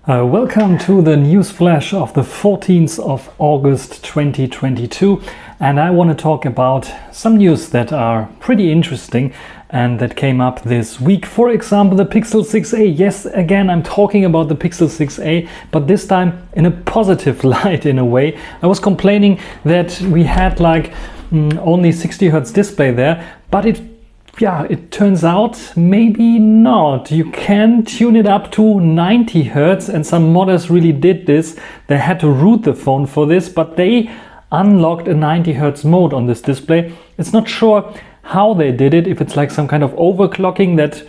Welcome to the Newsflash of the 14th of August 2022, and I want to talk about some news that are pretty interesting and that came up this week. For example, the Pixel 6a. Yes, again, I'm talking about the Pixel 6a, but this time in a positive light in a way. I was complaining that we had like only 60 Hz display there, but it turns out maybe not. You can tune it up to 90 Hz, and some modders really did this. They had to root the phone for this, but they unlocked a 90 Hz mode on this display. It's not sure how they did it, if it's like some kind of overclocking that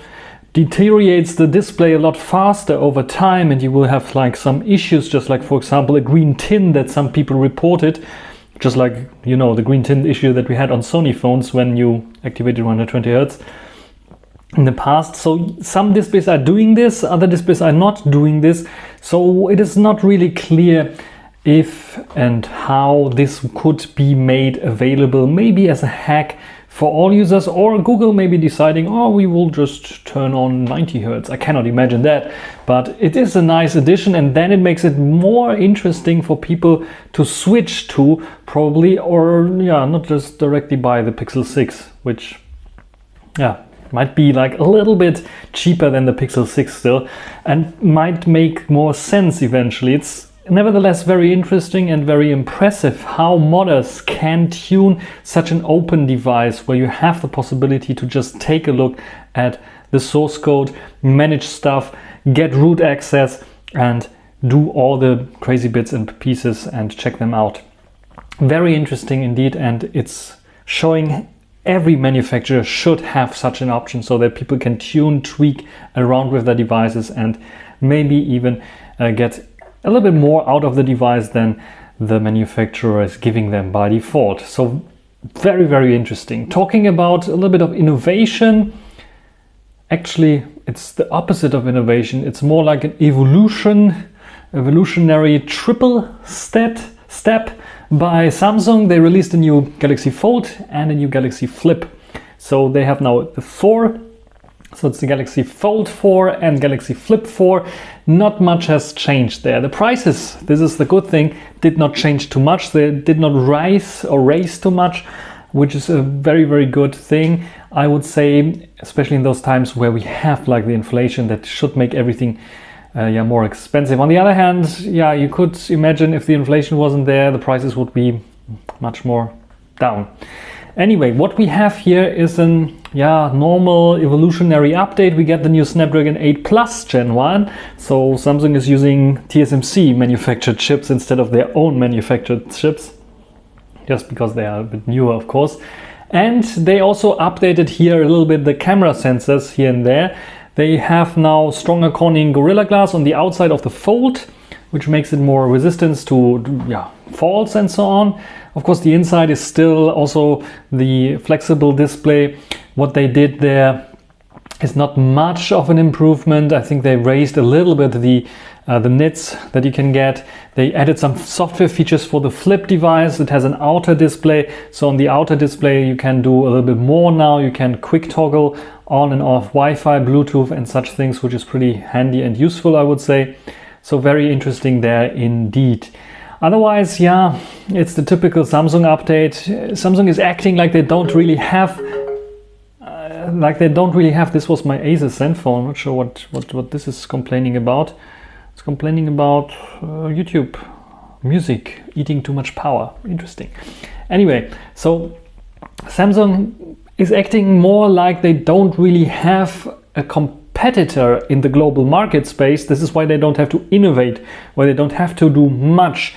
deteriorates the display a lot faster over time, and you will have like some issues, just like, for example, a green tin that some people reported. Just like, you know, the green tint issue that we had on Sony phones when you activated 120 Hz in the past. So some displays are doing this, other displays are not doing this. So it is not really clear if and how this could be made available, maybe as a hack for all users, or Google maybe deciding, oh, we will just turn on 90 Hz. I cannot imagine that, but it is a nice addition, and then it makes it more interesting for people to switch to, probably, or not just directly buy the Pixel 6, which might be like a little bit cheaper than the Pixel 6 still, and might make more sense eventually. It's nevertheless very interesting and very impressive how modders can tune such an open device where you have the possibility to just take a look at the source code, manage stuff, get root access, and do all the crazy bits and pieces and check them out. Very interesting indeed, and it's showing every manufacturer should have such an option so that people can tune, tweak around with their devices, and maybe even get a little bit more out of the device than the manufacturer is giving them by default. So very, very interesting. Talking about a little bit of innovation, actually it's the opposite of innovation. It's more like an evolutionary triple step by Samsung. They released a new Galaxy Fold and a new Galaxy Flip. So they have now the 4. So it's the Galaxy Fold 4 and Galaxy Flip 4. Not much has changed there. The prices, this is the good thing, did not change too much. They did not rise or raise too much, which is a very, very good thing, I would say, especially in those times where we have like the inflation that should make everything more expensive. On the other hand, you could imagine if the inflation wasn't there, the prices would be much more down. Anyway, what we have here is an normal evolutionary update. We get the new Snapdragon 8 Plus Gen 1. So Samsung is using TSMC manufactured chips instead of their own manufactured chips, just because they are a bit newer, of course. And they also updated here a little bit the camera sensors here and there. They have now stronger Corning Gorilla Glass on the outside of the Fold, which makes it more resistant to falls and so on. Of course, the inside is still also the flexible display. What they did there is not much of an improvement. I think they raised a little bit the nits that you can get. They added some software features for the Flip device. It has an outer display. So on the outer display, you can do a little bit more now. You can quick toggle on and off Wi-Fi, Bluetooth and such things, which is pretty handy and useful, I would say. So very interesting there indeed. Otherwise, it's the typical Samsung update. Samsung is acting like they don't really have, this was my Asus Zenfone. I'm not sure what this is complaining about. It's complaining about YouTube music eating too much power. Interesting. Anyway, so Samsung is acting more like they don't really have a competitor in the global market space. This is why they don't have to innovate, why they don't have to do much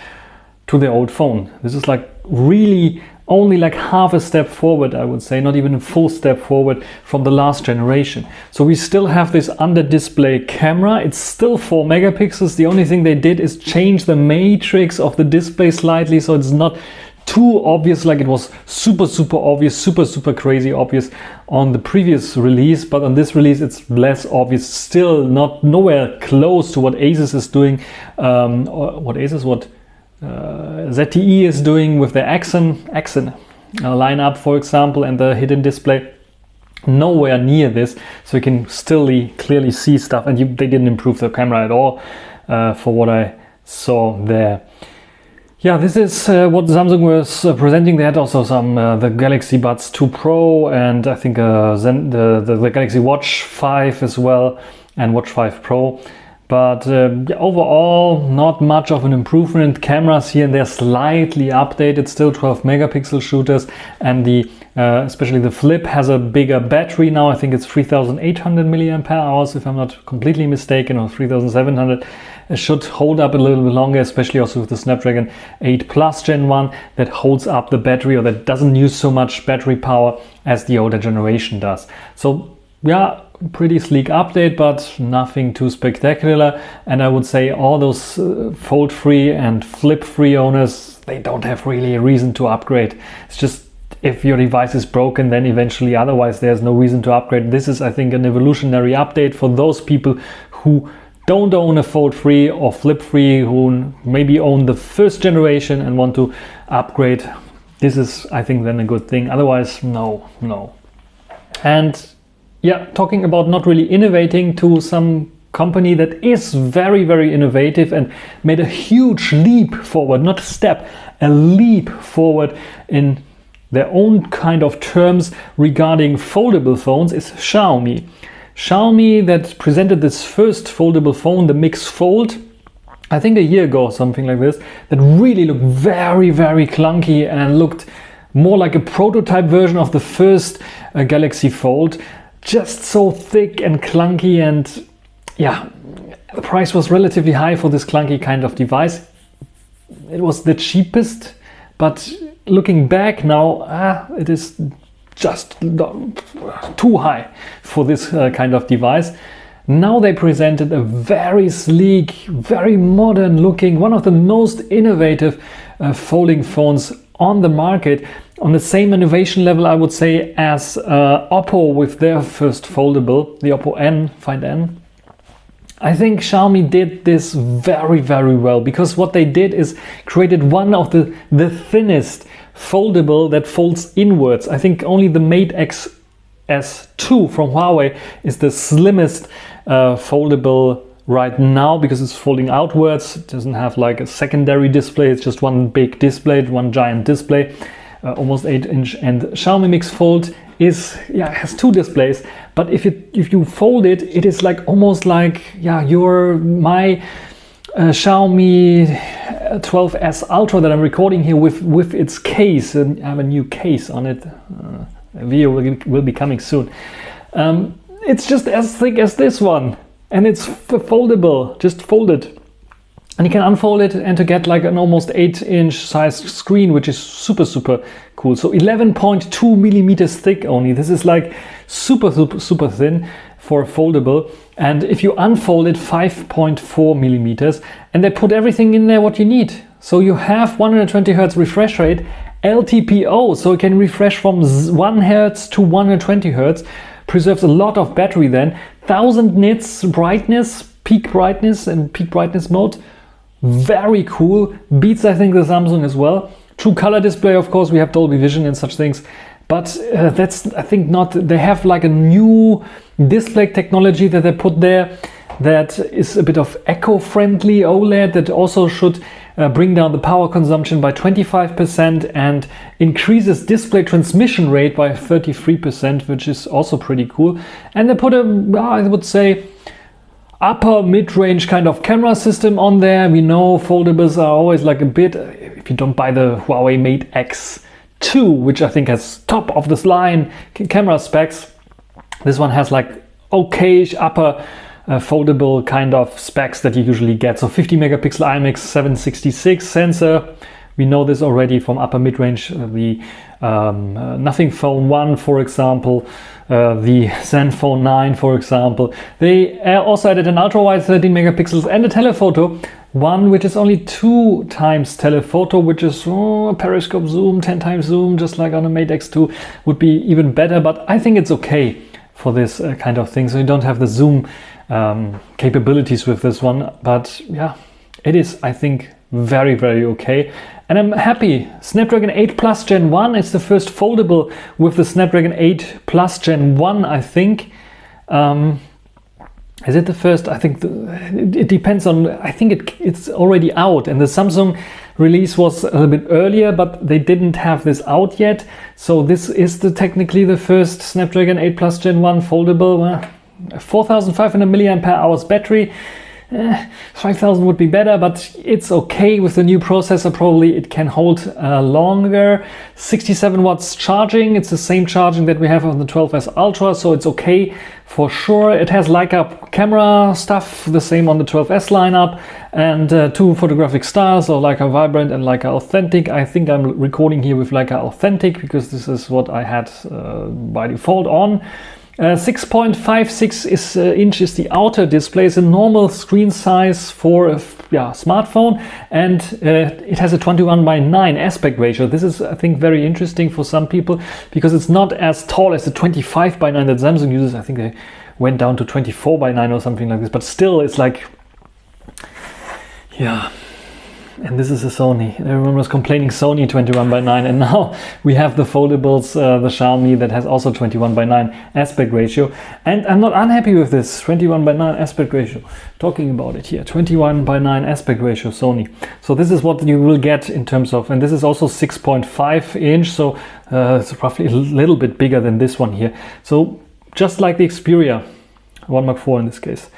to their old phone. This is like really only like half a step forward, I would say, not even a full step forward from the last generation. So we still have this under display camera. It's still 4 megapixels. The only thing they did is change the matrix of the display slightly, so it's not too obvious like it was super obvious, super crazy obvious on the previous release. But on this release it's less obvious, still nowhere close to what Asus is doing, ZTE is doing with their Axon lineup, for example, and the hidden display. Nowhere near this, so you can still clearly see stuff, and they didn't improve the camera at all. for what I saw there. Yeah, this is what Samsung was presenting. They had also some the Galaxy Buds 2 Pro, and I think the Galaxy Watch 5 as well, and Watch 5 Pro. But yeah, overall, not much of an improvement. Cameras here and there slightly updated, still 12 megapixel shooters, and the especially the Flip has a bigger battery now. I think it's 3,800 milliampere hours, if I'm not completely mistaken, or 3,700. It should hold up a little bit longer, especially also with the Snapdragon 8 Plus Gen 1 that holds up the battery, or that doesn't use so much battery power as the older generation does. So yeah, pretty sleek update, but nothing too spectacular. And I would say all those Fold free and Flip free owners, they don't have really a reason to upgrade. It's just, if your device is broken, then eventually, otherwise there's no reason to upgrade. This is, I think, an evolutionary update for those people who don't own a Fold free or Flip free, who maybe own the first generation and want to upgrade. This is, I think, then a good thing. Otherwise, no. And yeah, talking about not really innovating, to some company that is very, very innovative and made a huge leap forward, not a step, a leap forward in their own kind of terms regarding foldable phones, is Xiaomi. Xiaomi, that presented this first foldable phone, the Mix Fold, I think a year ago, something like this, that really looked very, very clunky and looked more like a prototype version of the first Galaxy Fold. Just so thick and clunky, and yeah, the price was relatively high for this clunky kind of device. It was the cheapest, but looking back now, it is just too high for this kind of device. Now they presented a very sleek, very modern looking, one of the most innovative folding phones on the market, on the same innovation level, I would say, as Oppo with their first foldable, the Oppo Find N. I think Xiaomi did this very, very well, because what they did is created one of the thinnest foldable that folds inwards. I think only the Mate X S2 from Huawei is the slimmest foldable right now, because it's folding outwards. It doesn't have like a secondary display. It's just one big display, one giant display, almost 8-inch. And Xiaomi Mix Fold has two displays, but if you fold it, it is like almost like my Xiaomi 12S Ultra that I'm recording here with its case. And I have a new case on it. A video will be coming soon. It's just as thick as this one, and it's foldable, just fold it. And you can unfold it and to get like an almost 8-inch size screen, which is super, super cool. So 11.2 millimeters thick only. This is like super, super, super thin for foldable. And if you unfold it, 5.4 millimeters. And they put everything in there what you need. So you have 120 Hertz refresh rate, LTPO, so you can refresh from 1 Hertz to 120 Hertz. Preserves a lot of battery then. 1000 nits brightness, peak brightness and peak brightness mode. Very cool. Beats, I think, the Samsung as well. True color display, of course, we have Dolby Vision and such things. But that's, I think, not... They have like a new display technology that they put there that is a bit of eco-friendly OLED that also should bring down the power consumption by 25% and increases display transmission rate by 33%, which is also pretty cool. And they put a, I would say, upper mid-range kind of camera system on there. We know foldables are always like a bit, if you don't buy the Huawei Mate X2, which I think has top of this line camera specs, this one has like okay-ish upper foldable kind of specs that you usually get. So 50 megapixel IMX766 sensor. We know this already from upper mid-range, the Nothing Phone 1, for example, the Zenfone 9, for example. They also added an ultra-wide 13 megapixels and a telephoto, one which is only 2 times telephoto, which is a periscope zoom, 10 times zoom, just like on a Mate X2, would be even better. But I think it's okay for this kind of thing. So you don't have the zoom capabilities with this one. But yeah, it is, I think, very, very okay. And I'm happy. Snapdragon 8 Plus Gen 1 is the first foldable with the Snapdragon 8 Plus Gen 1, I think. Is it the first? I think it depends on, I think it's already out, and the Samsung release was a little bit earlier, but they didn't have this out yet. So this is technically the first Snapdragon 8 Plus Gen 1 foldable, 4,500 milliampere hours battery. 5,000 would be better, but it's okay with the new processor. Probably it can hold longer. 67 watts charging. It's the same charging that we have on the 12S Ultra, so it's okay for sure. It has Leica camera stuff, the same on the 12S lineup, and two photographic styles, so Leica Vibrant and Leica Authentic. I think I'm recording here with Leica Authentic because this is what I had by default on. 6.56 inch is the outer display. It's a normal screen size for a smartphone, and it has a 21:9 aspect ratio. This is, I think, very interesting for some people because it's not as tall as the 25:9 that Samsung uses. I think they went down to 24:9 or something like this, but still it's like, yeah. And this is a Sony. Everyone was complaining Sony 21:9, and now we have the foldables, the Xiaomi that has also 21:9 aspect ratio. And I'm not unhappy with this 21:9 aspect ratio. Talking about it here, 21:9 aspect ratio Sony. So this is what you will get in terms of, and this is also 6.5 inch, so it's roughly a little bit bigger than this one here. So just like the Xperia 1 Mark IV in this case.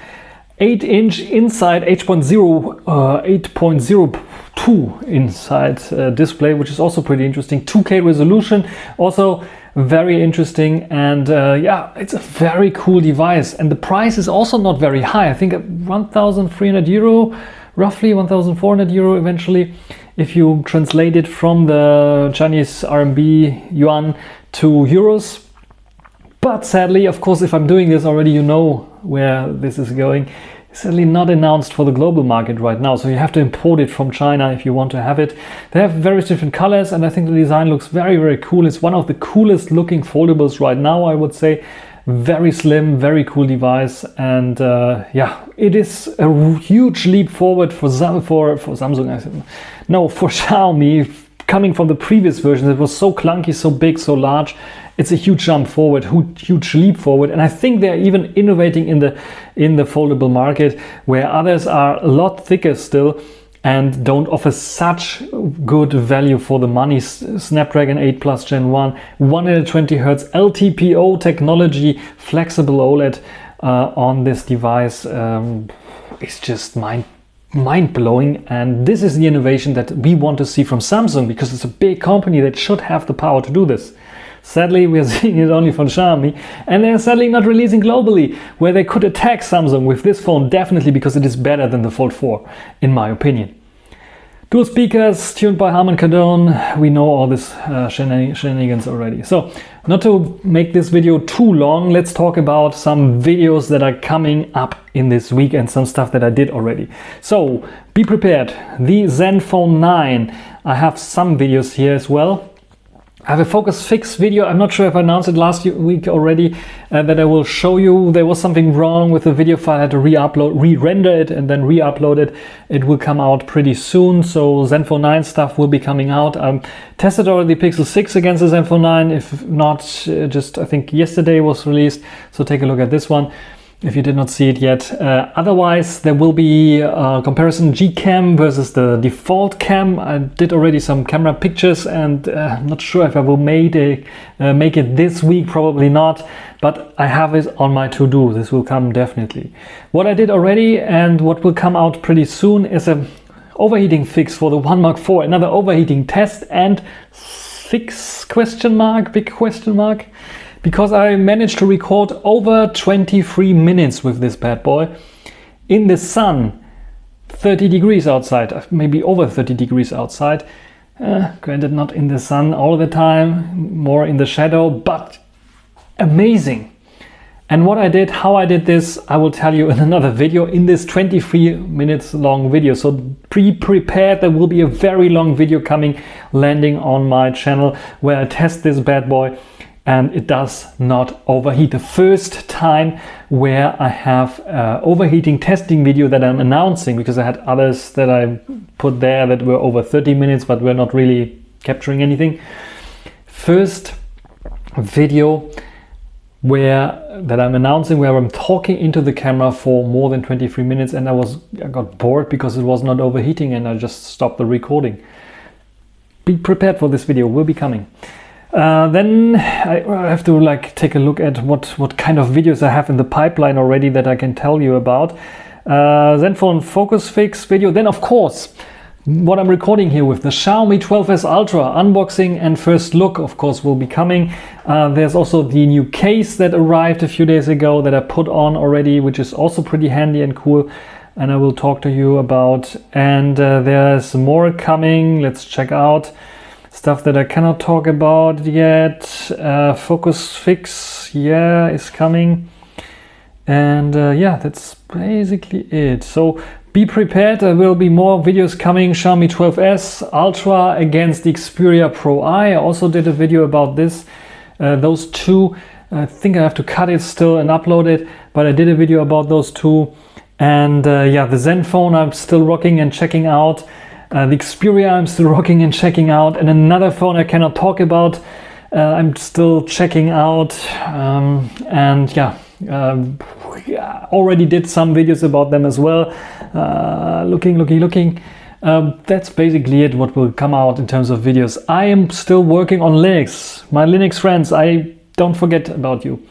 8-inch inside 8.02 inside display, which is also pretty interesting. 2K resolution, also very interesting, and yeah, it's a very cool device, and the price is also not very high. I think 1,300 euro, roughly 1,400 euro eventually, if you translate it from the Chinese RMB yuan to euros. But sadly, of course, if I'm doing this already, you know where this is going. It's sadly not announced for the global market right now, so you have to import it from China if you want to have it. They have various different colors, and I think the design looks very, very cool. It's one of the coolest looking foldables right now, I would say. Very slim, very cool device, and yeah, it is a huge leap forward for Samsung. I said, no, for Xiaomi, coming from the previous version that was so clunky, so big, so large. It's a huge jump forward, huge leap forward, and I think they're even innovating in the foldable market, where others are a lot thicker still and don't offer such good value for the money. Snapdragon 8 Plus Gen 1, 120 Hz LTPO technology, flexible OLED on this device. It's just mind-blowing, and this is the innovation that we want to see from Samsung, because it's a big company that should have the power to do this. Sadly, we are seeing it only from Xiaomi, and they're sadly not releasing globally, where they could attack Samsung with this phone, definitely, because it is better than the Fold 4, in my opinion. Dual speakers, tuned by Harman Kardon. We know all this shenanigans already. So, not to make this video too long, let's talk about some videos that are coming up in this week and some stuff that I did already. So, be prepared. The Zenfone 9. I have some videos here as well. I have a focus fix video. I'm not sure if I announced it last week already, that I will show you. There was something wrong with the video file. I had to re-render it and then re-upload it. It will come out pretty soon. So Zenfone 9 stuff will be coming out. Tested already the Pixel 6 against the Zenfone 9. If not, just I think yesterday was released. So take a look at this one if you did not see it yet. Otherwise, there will be a comparison Gcam versus the default cam. I did already some camera pictures, and I'm not sure if I will make it this week, probably not, but I have it on my to-do. This will come definitely. What I did already and what will come out pretty soon is a overheating fix for the 1 Mark IV, another overheating test and fix big question mark. Because I managed to record over 23 minutes with this bad boy in the sun, 30 degrees outside, maybe over 30 degrees outside. Granted, not in the sun all the time, more in the shadow, but amazing. And what I did, how I did this, I will tell you in another video, in this 23 minutes long video. So be prepared, there will be a very long video coming, landing on my channel, where I test this bad boy. And it does not overheat. The first time where I have overheating testing video that I'm announcing, because I had others that I put there that were over 30 minutes but were not really capturing anything. First video that I'm announcing, where I'm talking into the camera for more than 23 minutes, and I got bored because it was not overheating, and I just stopped the recording. Be prepared for this video, will be coming. Then I have to like take a look at what kind of videos I have in the pipeline already that I can tell you about. Zenfone focus fix video. Then of course, what I'm recording here with the Xiaomi 12S Ultra unboxing and first look, of course, will be coming. There's also the new case that arrived a few days ago that I put on already, which is also pretty handy and cool, and I will talk to you about. And there's more coming. Let's check out stuff that I cannot talk about yet. Focus fix, yeah, is coming. And yeah, that's basically it. So be prepared, there will be more videos coming. Xiaomi 12S Ultra against the Xperia Pro I. I also did a video about this. Those two, I think I have to cut it still and upload it, but I did a video about those two. And yeah, the Zenfone I'm still rocking and checking out. The Xperia I'm still rocking and checking out. And another phone I cannot talk about, I'm still checking out. And yeah, already did some videos about them as well. Looking. That's basically it, what will come out in terms of videos. I am still working on Linux. My Linux friends, I don't forget about you.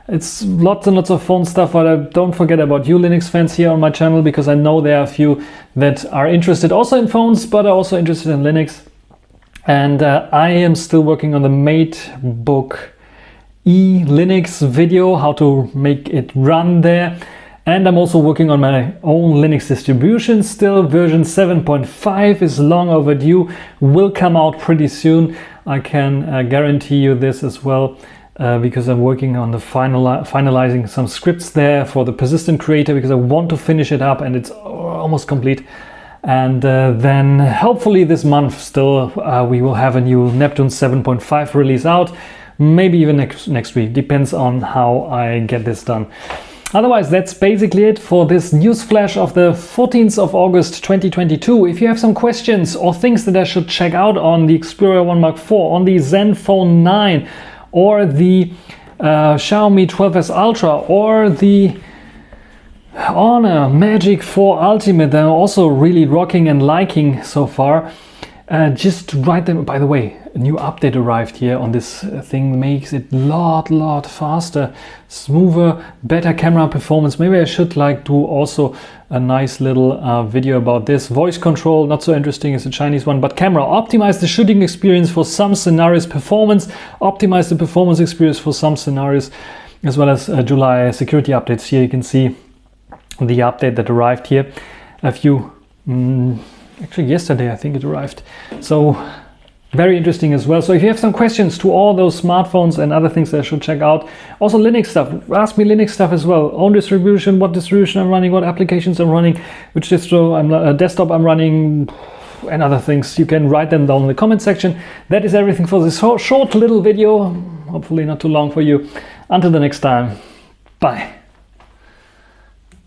It's lots and lots of phone stuff, but I don't forget about you Linux fans here on my channel, because I know there are a few that are interested also in phones, but are also interested in Linux. And I am still working on the MateBook E Linux video, how to make it run there. And I'm also working on my own Linux distribution still. Version 7.5 is long overdue, will come out pretty soon. I can guarantee you this as well, because I'm working on the finalizing some scripts there for the persistent creator, because I want to finish it up and it's almost complete. And then hopefully this month still we will have a new Neptune 7.5 release out. Maybe even next week, depends on how I get this done. Otherwise, that's basically it for this news flash of the 14th of August 2022. If you have some questions or things that I should check out on the Xperia 1 Mark IV, on the Zenfone 9, or the Xiaomi 12S Ultra, or the Honor Magic 4 Ultimate that I'm also really rocking and liking so far, just write them. By the way, a new update arrived here on this thing, makes it lot faster, smoother, better camera performance. Maybe I should like do also a nice little video about this. Voice control, not so interesting, it's a Chinese one, but camera, optimize the shooting experience for some scenarios. Performance, optimize the performance experience for some scenarios, as well as July security updates. Here you can see the update that arrived here a few actually yesterday I think it arrived, so very interesting as well. So if you have some questions to all those smartphones and other things that I should check out, also Linux stuff, ask me Linux stuff as well. Own distribution, what distribution I'm running, what applications I'm running, which distro desktop I'm running, and other things. You can write them down in the comment section. That is everything for this short little video, hopefully not too long for you. Until the next time, bye.